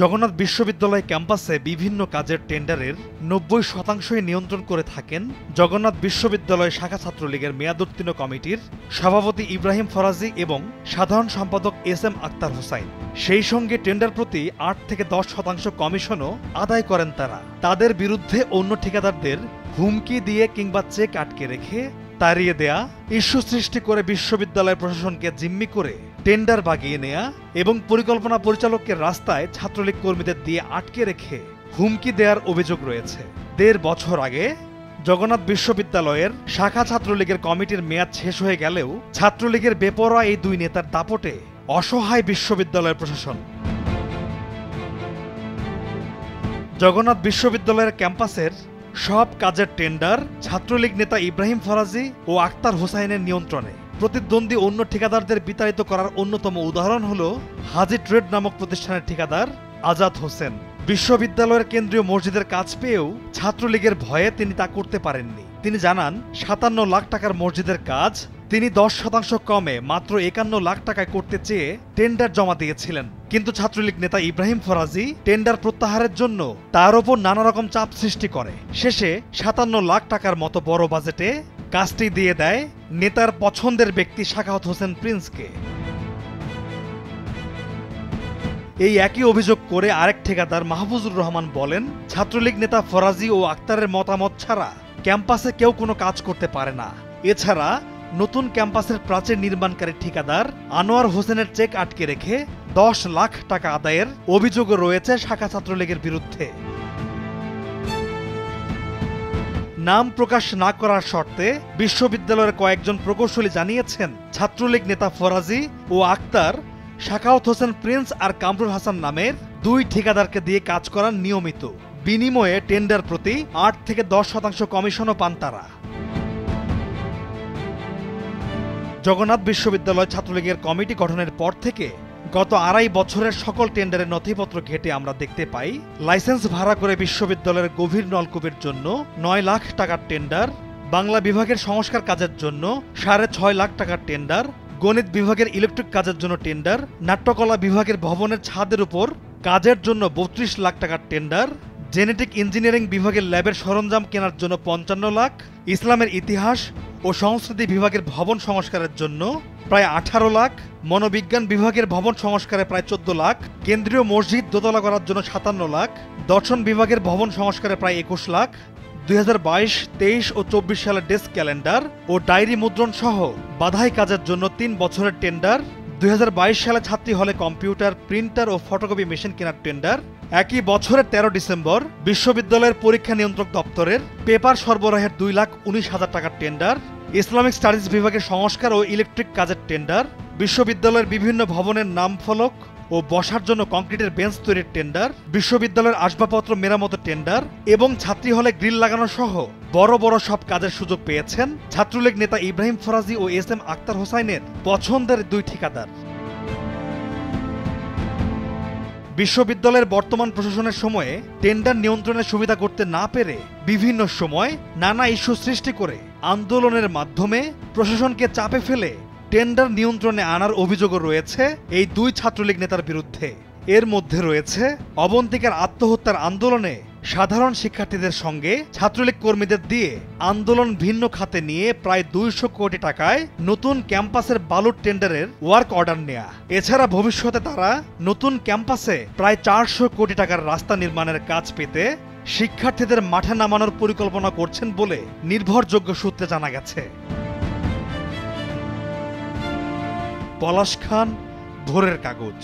জগন্নাথ বিশ্ববিদ্যালয় ক্যাম্পাসে বিভিন্ন কাজের টেন্ডারের ৯০% নিয়ন্ত্রণ করে থাকেন জগন্নাথ বিশ্ববিদ্যালয় শাখা ছাত্রলীগের মেয়াদোত্তীর্ণ কমিটির সভাপতি ইব্রাহিম ফরাজি এবং সাধারণ সম্পাদক এস.এম. আক্তার হোসাইন। সেই সঙ্গে টেন্ডার প্রতি ৮ থেকে ১০% কমিশনও আদায় করেন তারা। তাদের বিরুদ্ধে অন্য ঠিকাদারদের হুমকি দিয়ে কিংবা চেক আটকে রেখে তাড়িয়ে দেয়া, ইস্যু সৃষ্টি করে বিশ্ববিদ্যালয় প্রশাসনকে জিম্মি করে টেন্ডার বাগিয়ে নেয়া এবং পরিকল্পনা পরিচালককে রাস্তায় ছাত্রলীগ কর্মীদের দিয়ে আটকে রেখে হুমকি দেওয়ার অভিযোগ রয়েছে। ১.৫ বছর আগে জগন্নাথ বিশ্ববিদ্যালয়ের শাখা ছাত্রলীগের কমিটির মেয়াদ শেষ হয়ে গেলেও ছাত্রলীগের বেপরোয়া এই দুই নেতার দাপটে অসহায় বিশ্ববিদ্যালয়ের প্রশাসন। জগন্নাথ বিশ্ববিদ্যালয়ের ক্যাম্পাসের সব কাজের টেন্ডার ছাত্রলীগ নেতা ইব্রাহিম ফরাজি ও আক্তার হোসাইনের নিয়ন্ত্রণে। প্রতিদ্বন্দ্বী অন্য ঠিকাদারদের বিতাড়িত করার অন্যতম উদাহরণ হল হাজি ট্রেড নামক প্রতিষ্ঠানের ঠিকাদার আজাদ হোসেন। বিশ্ববিদ্যালয়ের কেন্দ্রীয় মসজিদের কাজ পেয়েও ছাত্রলীগের ভয়ে তিনি তা করতে পারেননি। তিনি জানান, ৫৭ লাখ টাকার মসজিদের কাজ তিনি ১০% কমে মাত্র ৫১ লাখ টাকায় করতে চেয়ে টেন্ডার জমা দিয়েছিলেন। কিন্তু ছাত্রলীগ নেতা ইব্রাহিম ফরাজি টেন্ডার প্রত্যাহারের জন্য তার ওপর নানা রকম চাপ সৃষ্টি করে শেষে ৫৭ লাখ টাকার মতো বড় বাজেটে কাজটি দিয়ে দেয় নেতার পছন্দের ব্যক্তি সাখাওয়াত হোসেন প্রিন্সকে। এই একই অভিযোগ করে আরেক ঠিকাদার মাহফুজুর রহমান বলেন, ছাত্রলীগ নেতা ফরাজি ও আক্তারের মতামত ছাড়া ক্যাম্পাসে কেউ কোনো কাজ করতে পারে না। এছাড়া নতুন ক্যাম্পাসের প্রাচীর নির্মাণকারী ঠিকাদার আনোয়ার হোসেনের চেক আটকে রেখে ১০ লাখ টাকা আদায়ের অভিযোগও রয়েছে শাখা ছাত্রলীগের বিরুদ্ধে। নাম প্রকাশ না করার শর্তে বিশ্ববিদ্যালয়ের কয়েকজন প্রকৌশলী জানিয়েছেন, ছাত্রলীগ নেতা ফরাজি ও আক্তার সাখাওয়াত হোসেন প্রিন্স আর কামরুল হাসান নামের দুই ঠিকাদারকে দিয়ে কাজ করান নিয়মিত। বিনিময়ে টেন্ডার প্রতি ৮ থেকে ১০% কমিশনও পান তারা। জগন্নাথ বিশ্ববিদ্যালয় ছাত্রলীগের কমিটি গঠনের পর থেকে গত ২.৫ বছরের সকল টেন্ডারের নথিপত্র ঘেটে আমরা দেখতে পাই, লাইসেন্স ভাড়া করে বিশ্ববিদ্যালয়ের গভীর নলকূপের জন্য ৯ লাখ টাকার টেন্ডার, বাংলা বিভাগের সংস্কার কাজের জন্য ৬.৫ লাখ টাকার টেন্ডার, গণিত বিভাগের ইলেকট্রিক কাজের জন্য টেন্ডার, নাট্যকলা বিভাগের ভবনের ছাদের উপর কাজের জন্য ৩২ লাখ টাকার টেন্ডার, জেনেটিক ইঞ্জিনিয়ারিং বিভাগের ল্যাবের সরঞ্জাম কেনার জন্য ৫৫ লাখ, ইসলামের ইতিহাস ও সংস্কৃতি বিভাগের ভবন সংস্কারের জন্য প্রায় ১৮ লাখ, মনোবিজ্ঞান বিভাগের ভবন সংস্কারে প্রায় ১৪ লাখ, কেন্দ্রীয় মসজিদ দোতলা করার জন্য ৫৭ লাখ, দর্শন বিভাগের ভবন সংস্কারে প্রায় ২১ লাখ, ২০২২, ২৩ ও ২৪ সালের ডেস্ক ক্যালেন্ডার ও ডায়েরি মুদ্রণ সহ বাধাই কাজের জন্য ৩ বছরের টেন্ডার, ২০২২ সালে ছাত্রী হলে কম্পিউটার, প্রিন্টার ও ফটোকপি মেশিন কেনার টেন্ডার, একই বছরের ১৩ ডিসেম্বর বিশ্ববিদ্যালয়ের পরীক্ষা নিয়ন্ত্রক দপ্তরের পেপার সরবরাহের ২,১৯,০০০ টাকার টেন্ডার, ইসলামিক স্টাডিজ বিভাগের সংস্কার ও ইলেকট্রিক কাজের টেন্ডার, বিশ্ববিদ্যালয়ের বিভিন্ন ভবনের নাম ফলক ও বসার জন্য কংক্রিটের বেঞ্চ তৈরির টেন্ডার, বিশ্ববিদ্যালয়ের আসবাবপত্র মেরামতের টেন্ডার এবং ছাত্রী হলে গ্রিল লাগানো সহ বড় বড় সব কাজের সুযোগ পেয়েছেন ছাত্রলীগ নেতা ইব্রাহিম ফরাজি ও এস.এম. আক্তার হোসাইনের পছন্দের দুই ঠিকাদার। বিশ্ববিদ্যালয়ের বর্তমান প্রশাসনের সময়ে টেন্ডার নিয়ন্ত্রণের সুবিধা করতে না পেরে বিভিন্ন সময় নানা ইস্যু সৃষ্টি করে আন্দোলনের মাধ্যমে প্রশাসনকে চাপে ফেলে টেন্ডার নিয়ন্ত্রণে আনার অভিযোগও রয়েছে এই দুই ছাত্রলীগ নেতার বিরুদ্ধে। এর মধ্যে রয়েছে অবন্তিকার আত্মহত্যার আন্দোলনে সাধারণ শিক্ষার্থীদের সঙ্গে ছাত্রলীগ কর্মীদের দিয়ে আন্দোলন ভিন্ন খাতে নিয়ে প্রায় ২০০ কোটি টাকায় নতুন ক্যাম্পাসের বালুর টেন্ডারের ওয়ার্ক অর্ডার নেয়া। এছাড়া ভবিষ্যতে তারা নতুন ক্যাম্পাসে প্রায় ৪০০ কোটি টাকার রাস্তা নির্মাণের কাজ পেতে শিক্ষার্থীদের মাঠে নামানোর পরিকল্পনা করছেন বলে নির্ভরযোগ্য সূত্রে জানা গেছে। পলাশ খান, ভোরের কাগজ।